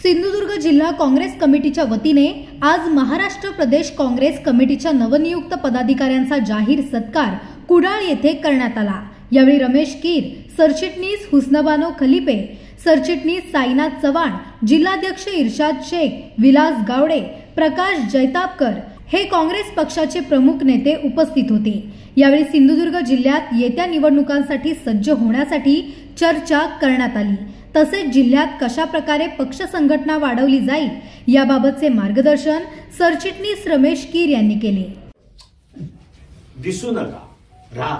सिंधुदुर्ग जिल्हा काँग्रेस कमिटीच्या वतीने आज महाराष्ट्र प्रदेश काँग्रेस कमिटीच्या नवनियुक्त पदाधिकाऱ्यांचा जाहीर सत्कार कुडाळ येथे करण्यात आला। यावेळी रमेश कीर, सरचिटणीस हुस्नबानो खलिपे, सरचिटणीस साईनाथ चव्हाण, जिल्हाध्यक्ष इर्शाद शेख, विलास गावडे, प्रकाश जैतापकर हे काँग्रेस पक्षाचे प्रमुख नेते उपस्थित होते। यावेळी सिंधुदुर्ग जिल्ह्यात येत्या निवडणुकांसाठी सज्ज होण्यासाठी चर्चा करण्यात आली। तसेच जिल्ह्यात कशा प्रकारे पक्ष संघटना वाढवली जाईल याबाबतचे मार्गदर्शन सरचिटणीस रमेश कीर यांनी केले। दिसू नका, राहा,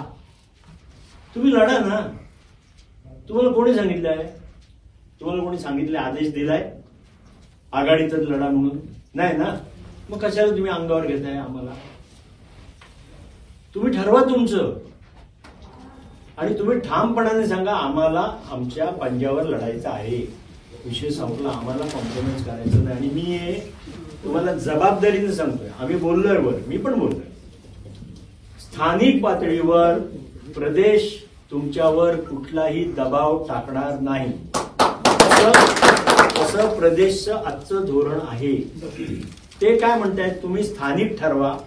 तुम्ही लढा ना। तुम्हाला कोणी सांगितलंय? तुम्हाला कोणी सांगितले, आदेश दिलाय आघाडीतच लढा म्हणून? नाही ना। मग कशाला तुम्ही अंगावर घेताय आम्हाला? तुम्ही ठरवा तुमचं आणि तुम्ही ठामपणाने सांगा आम्हाला आमच्या पंजावर लढायचं आहे, विषय संपला, आम्हाला कॉम्प्रोमाइज करायचं नाही। आणि मी तुम्हाला जबाबदारीने सांगतोय, आम्ही बोललोय वर, मी पण बोलतोय, स्थानिक पातळीवर प्रदेश तुमच्यावर कुठलाही दबाव टाकणार नाही, असं प्रदेशचं आजचं धोरण आहे। ते काय म्हणतायत, तुम्ही स्थानिक ठरवा,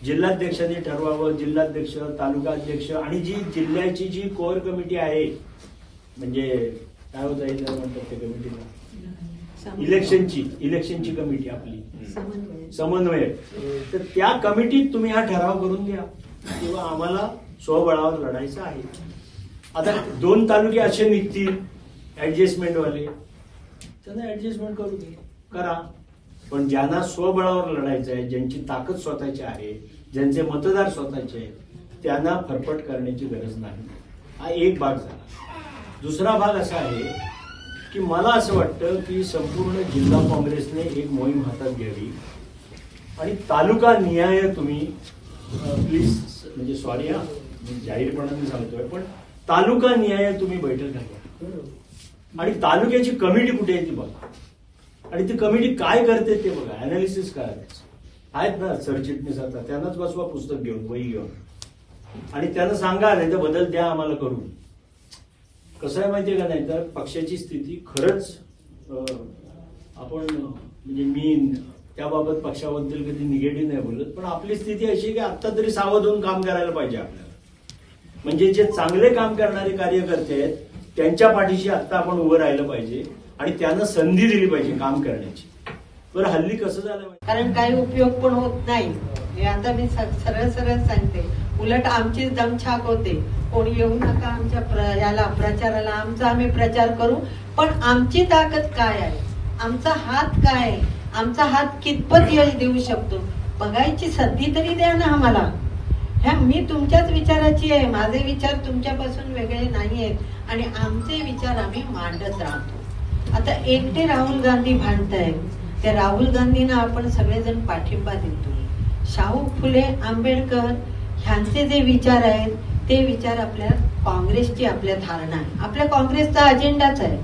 जिल्हाध्यक्षांनी ठरवावं, जिल्हाध्यक्ष, तालुका अध्यक्ष आणि जी जिल्ह्याची जी कोर कमिटी आहे, म्हणजे काय होतं म्हणतात त्या कमिटीला, इलेक्शनची कमिटी आपली समन्वय, तर त्या कमिटीत तुम्ही हा ठराव करून द्या किंवा आम्हाला स्वबळावर लढायचं आहे। आता 2 तालुके असे निघतील ऍडजस्टमेंट वाले, त्यांना ऍडजस्टमेंट करा, पण ज्यांना स्वबळावर लढायचं आहे, ज्यांची ताकद स्वतःची आहे, ज्यांचे मतदार स्वतःचे आहेत, त्यांना फरफट करण्याची गरज नाही। हा एक भाग झाला। दुसरा भाग असा आहे की मला असं वाटतं की संपूर्ण जिल्हा काँग्रेसने एक मोहीम हातात घ्यावी आणि तालुका निहाय तुम्ही प्लीज, म्हणजे सॉरी हा, मी जाहीरपणाने सांगतोय, पण तालुका निहाय तुम्ही बैठक घ्या आणि तालुक्याची कमिटी कुठे आहे ती बघा आणि ती कमिटी काय करते ते बघा, अनालिसिस करायचं आहेत ना सरचिटणीस, आता त्यांनाच बसवा पुस्तक घेऊन, वही घेऊन, आणि त्यांना सांगा नाही तर बदल द्या आम्हाला करून। कसं आहे माहितीये का, नाही तर पक्षाची स्थिती खरंच आपण, म्हणजे मी त्याबाबत पक्षाबद्दल कधी निगेटिव्ह नाही बोलत, पण आपली स्थिती अशी की आता तरी सावध होऊन काम करायला पाहिजे आपल्याला। म्हणजे जे चांगले काम करणारे कार्यकर्ते आहेत त्यांच्या पाठीशी आता आपण उभं राहिलं पाहिजे आणि त्यांना संधी दिली पाहिजे काम करण्याची। बरं, हल्ली कसं झालं, कारण काही उपयोग पण होत नाही, हे आता मी सरळ सांगते, उलट आमची दमछाक होते, कोणी येऊ नका आमच्या याला प्रचाराला, आमचा आम्ही प्रचार करू, पण आमची ताकद काय आहे, आमचा हात काय आहे, आमचा हात कितपत यश देऊ शकतो बघायची संधी तरी द्या ना आम्हाला। मी तुमच्याच विचाराची आहे, माझे विचार तुमच्यापासून वेगळे नाही आहेत आणि आमचे विचार आम्ही मांडत राहतो। आता एकटे राहुल गांधी भांडतायत, त्या राहुल गांधींना आपण सगळेजण पाठिंबा देतोय। शाहू फुले आंबेडकर ह्यांचे जे विचार आहेत ते विचार आपल्या काँग्रेसची आपल्या धारणा आहे, आपल्या काँग्रेसचा अजेंडाच आहे,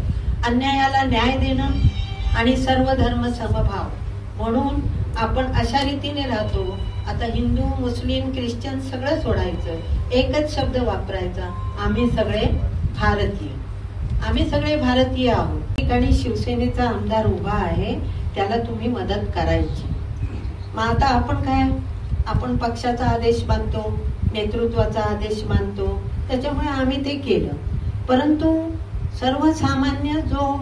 अन्यायाला न्याय देणं आणि सर्व धर्म समभाव, म्हणून आपण अशा रीतीने राहतो। आता हिंदू, मुस्लिम, ख्रिश्चन सगळं सोडायचं, एकच शब्द वापरायचा, आम्ही सगळे भारतीय, आम्ही सगळे भारतीय आहोत। ठिकाणी शिवसेनेचा आमदार उभा आहे, त्याला तुम्ही मदत करायची। मग आता आपण काय, आपण पक्षाचा आदेश मानतो, नेतृत्वाचा आदेश मानतो, त्याच्यामुळे आम्ही ते केलं। परंतु सर्वसामान्य जो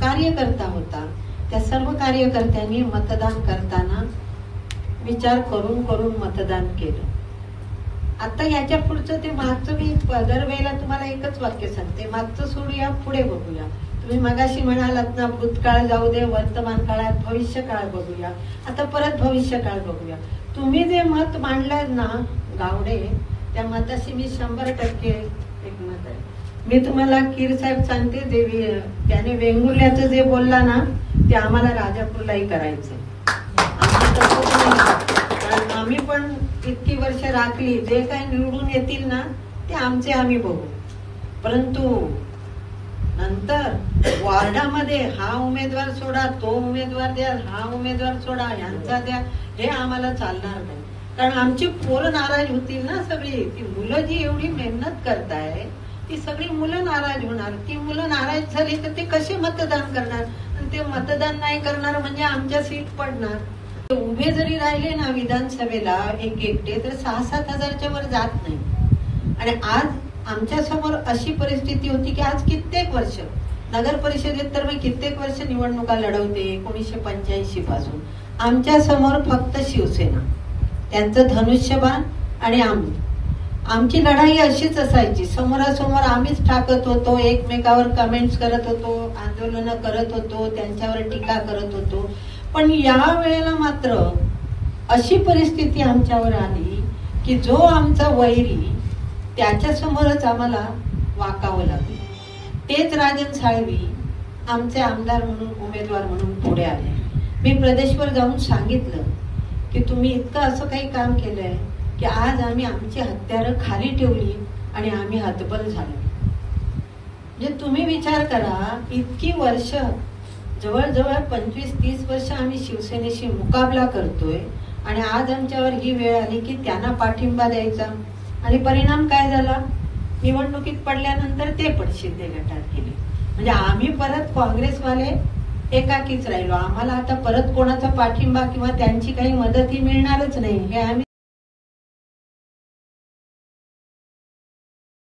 कार्यकर्ता होता त्या सर्व कार्यकर्त्यांनी मतदान करताना विचार करून मतदान केलं। आता याच्या पुढचं ते मागचं, मी दरवेळेला तुम्हाला एकच वाक्य सांगते, मागचं सोडूया, पुढे बघूया। तुम्ही मगाशी म्हणालात ना, भूतकाळ जाऊ दे, वर्तमान काळात भविष्य काळ बघूया, आता परत भविष्य काळ बघूया। तुम्ही जे मत मांडलं ना गावडे, त्या मताशी मी 100% एकमत आहे। मी तुम्हाला कीर साहेब सांगते, देवी त्याने वेंगुर्ल्याचं जे बोलला ना ते आम्हाला राजापूरलाही करायचं, कारण आम्ही पण इतकी वर्ष राखली, जे काही निवडून येतील ना ते आमचे आम्ही बघू, परंतु नंतर वॉर्डामध्ये हा उमेदवार सोडा, तो उमेदवार द्या, हा उमेदवार सोडा, यांचा द्या, हे आम्हाला चालणार नाही। कारण आमची पोरं नाराज होतील ना सगळी, ती मुलं जी एवढी मेहनत करताय ती सगळी मुलं नाराज होणार, ती मुलं नाराज झाली तर ते कसे मतदान करणार, ते मतदान नाही करणार म्हणजे आमच्या सीट पडणार. उभे जरी राहिले ना विधानसभेला एक एकटे तर 6-7 हजारच्या वर जात नाही. आणि आज आमच्या समोर अशी परिस्थिती होती की आज कित्येक वर्ष नगर परिषदेत तर मी कित्येक वर्ष निवडणुका लढवते 1985 पासून. आमच्या समोर फक्त शिवसेना, त्यांचं धनुष्यबाण आणि आमची लढाई अशीच असायची. समोरासमोर आम्हीच टाकत होतो, एकमेकावर कमेंट्स करत होतो, आंदोलनं करत होतो, त्यांच्यावर टीका करत होतो. पण या वेळेला मात्र अशी परिस्थिती आमच्यावर आली की जो आमचा वैरी त्याच्या समोरच आम्हाला वाकावं लागलं. तेच राजन साळवी आमचे आमदार म्हणून उमेदवार म्हणून पुढे आले. मी प्रदेशवर जाऊन सांगितलं की तुम्ही इतकं असं काही काम केलंय की आज आम्ही आमची हत्यारं खाली ठेवली आणि आम्ही हतबल झालो. म्हणजे तुम्ही विचार करा, इतकी वर्ष जवळजवळ 25-30 वर्ष आम्ही शिवसेनेशी मुकाबला करतोय आणि आज आमच्यावर ही वेळ आली की त्यांना पाठिंबा द्यायचा. आणि परिणाम काय झाला? निवडणुकीत पडल्यानंतर ते पण शिंदे गटात गेले. म्हणजे आम्ही परत काँग्रेसवाले एकाकीच राहिलो. आम्हाला आता परत कोणाचा पाठिंबा किंवा त्यांची काही मदतही मिळणारच नाही हे आम्ही